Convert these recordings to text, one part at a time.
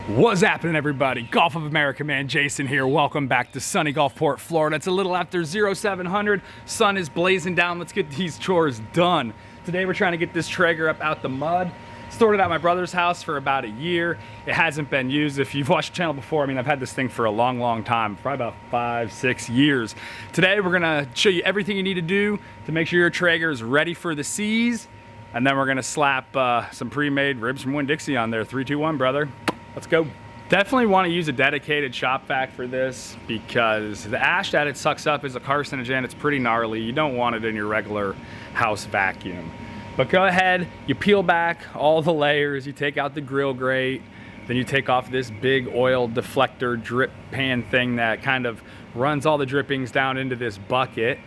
What's happening, everybody? Golf of America man Jason here. Welcome back to sunny Gulfport, Florida. It's a little after 0700. Sun is blazing down. Let's get these chores done. Today we're trying to get this Traeger up out the mud. Stored it at my brother's house for about a year. It hasn't been used. If you've watched the channel before, I mean, I've had this thing for a long time, probably about 5-6 years. Today we're gonna show you everything you need to do to make sure your Traeger is ready for the seas. And then we're gonna slap some pre-made ribs from Winn-Dixie on there. 3, 2, 1, brother. Let's go. Definitely want to use a dedicated shop vac for this because the ash that it sucks up is a carcinogen. It's pretty gnarly. You don't want it in your regular house vacuum. But go ahead, you peel back all the layers, you take out the grill grate, then you take off this big oil deflector drip pan thing that kind of runs all the drippings down into this bucket.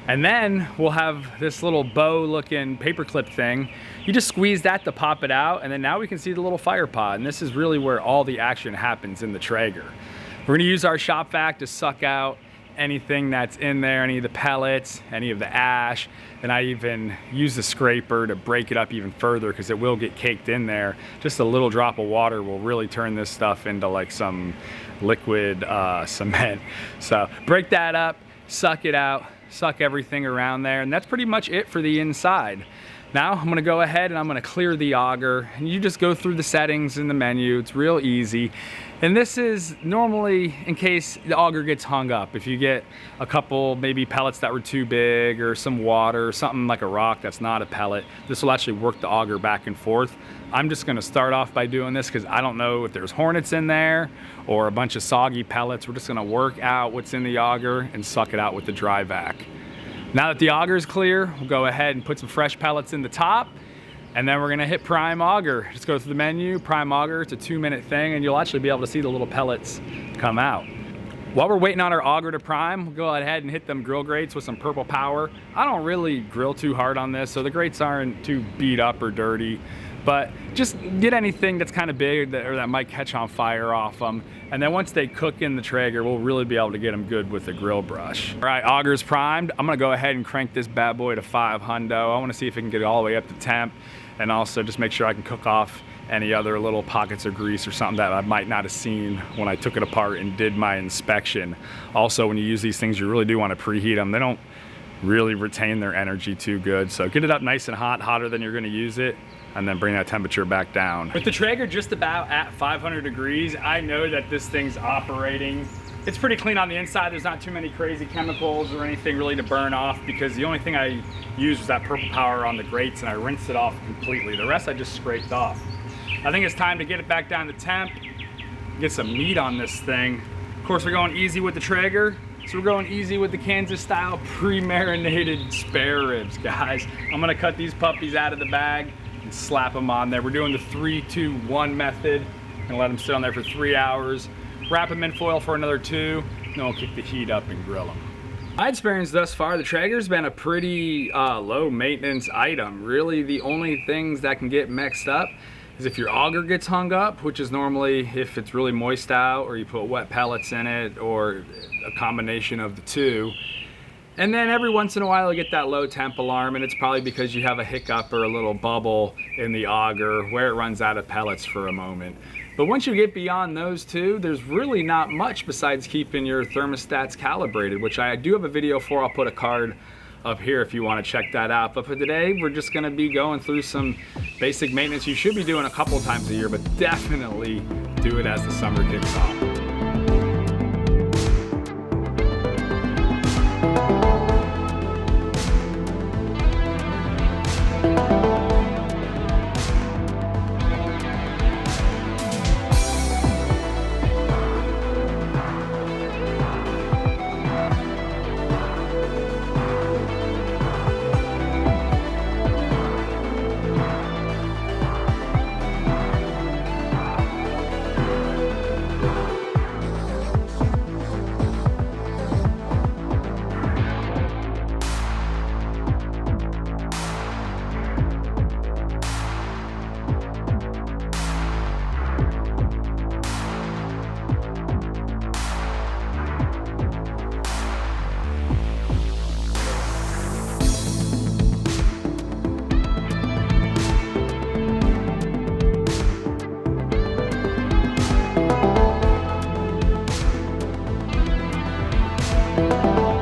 And then we'll have this little bow looking paperclip thing. You just squeeze that to pop it out, and then now we can see the little fire pod. And this is really where all the action happens in the Traeger. We're gonna use our shop vac to suck out anything that's in there, any of the pellets, any of the ash. And I even use the scraper to break it up even further because it will get caked in there. Just a little drop of water will really turn this stuff into like some liquid cement. So break that up, suck it out, suck everything around there, and that's pretty much it for the inside. Now I'm gonna go ahead and I'm gonna clear the auger, and you just go through the settings in the menu. It's real easy. And this is normally in case the auger gets hung up. If you get a couple maybe pellets that were too big or some water, or something like a rock that's not a pellet, this will actually work the auger back and forth. I'm just gonna start off by doing this because I don't know if there's hornets in there or a bunch of soggy pellets. We're just gonna work out what's in the auger and suck it out with the dry vac. Now that the auger is clear, we'll go ahead and put some fresh pellets in the top, and then we're gonna hit prime auger. Just go through the menu, prime auger, it's a 2-minute thing, and you'll actually be able to see the little pellets come out. While we're waiting on our auger to prime, we'll go ahead and hit them grill grates with some Purple Power. I don't really grill too hard on this, so the grates aren't too beat up or dirty, but just get anything that's kind of big or that might catch on fire off them. And then once they cook in the Traeger, we'll really be able to get them good with the grill brush. All right, auger's primed. I'm gonna go ahead and crank this bad boy to 5 hundo. I wanna see if it can get it all the way up to temp, and also just make sure I can cook off any other little pockets of grease or something that I might not have seen when I took it apart and did my inspection. Also, when you use these things, you really do wanna preheat them. They don't really retain their energy too good. So get it up nice and hot, hotter than you're gonna use it, and then bring that temperature back down. With the Traeger just about at 500 degrees, I know that this thing's operating. It's pretty clean on the inside. There's not too many crazy chemicals or anything really to burn off, because the only thing I used was that Purple Power on the grates, and I rinsed it off completely. The rest I just scraped off. I think it's time to get it back down to temp, get some meat on this thing. Of course, we're going easy with the Traeger, so we're going easy with the Kansas style pre-marinated spare ribs, guys. I'm gonna cut these puppies out of the bag and slap them on there. We're doing the 3, 2, 1 method. Gonna let them sit on there for 3 hours, wrap them in foil for another 2, and then we'll kick the heat up and grill them. My experience thus far, the Traeger's been a pretty low maintenance item. Really, the only things that can get mixed up is if your auger gets hung up, which is normally if it's really moist out, or you put wet pellets in it, or a combination of the two. And then every once in a while you get that low temp alarm, and it's probably because you have a hiccup or a little bubble in the auger where it runs out of pellets for a moment. But once you get beyond those two, there's really not much besides keeping your thermostats calibrated, which I do have a video for. I'll put a card up here if you want to check that out. But for today, we're just going to be going through some basic maintenance you should be doing a couple times a year, but definitely do it as the summer kicks off. you.